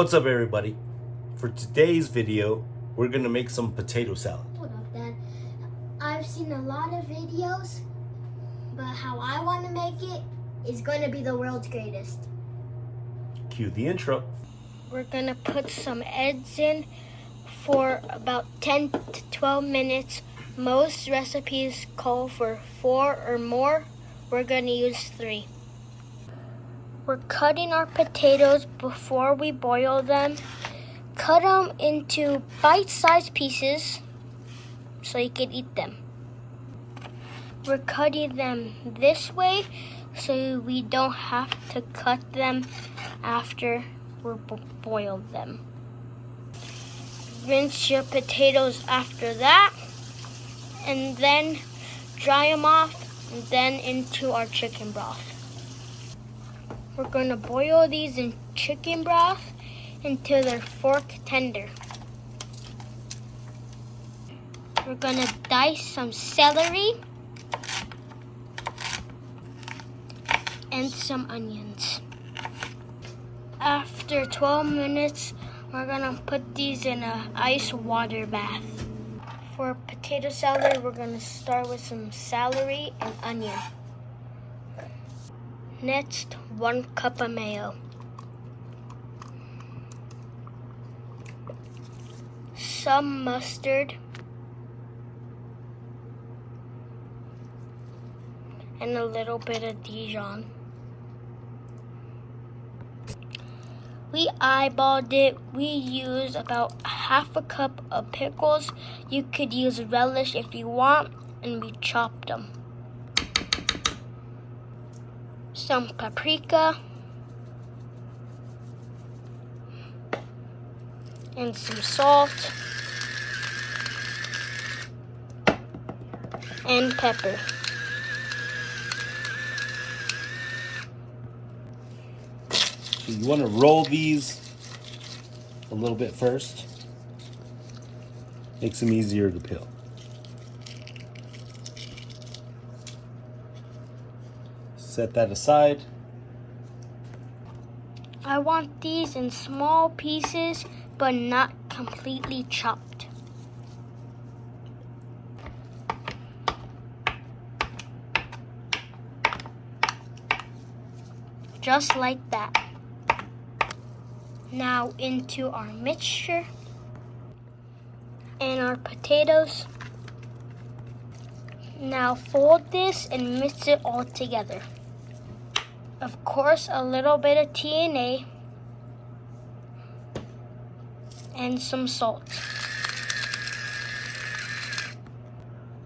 What's up, everybody? For today's video, we're gonna make some potato salad. Hold up, Dad. I've seen a lot of videos, but how I want to make it is going to be the world's greatest. Cue the intro. We're going to put some eggs in for about 10 to 12 minutes. Most recipes call for 4 or more. We're going to use 3. We're cutting our potatoes before we boil them. Cut them into bite-sized pieces so you can eat them. We're cutting them this way so we don't have to cut them after we boiled them. Rinse your potatoes after that and then dry them off and then into our chicken broth. We're going to boil these in chicken broth until they're fork tender. We're going to dice some celery and some onions. After 12 minutes, we're going to put these in an ice water bath. For potato salad, we're going to start with some celery and onion. Next, 1 cup of mayo. Some mustard. And a little bit of Dijon. We eyeballed it. We used about half a cup of pickles. You could use relish if you want, and we chopped them. Some paprika. And some salt. And pepper. You want to roll these a little bit first. Makes them easier to peel. Set that aside. I want these in small pieces, but not completely chopped. Just like that. Now into our mixture and our potatoes. Now fold this and mix it all together. Of course, a little bit of TNA and some salt.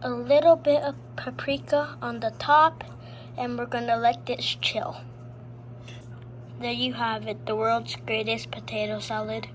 A little bit of paprika on the top, and we're gonna let this chill. There you have it, the world's greatest potato salad.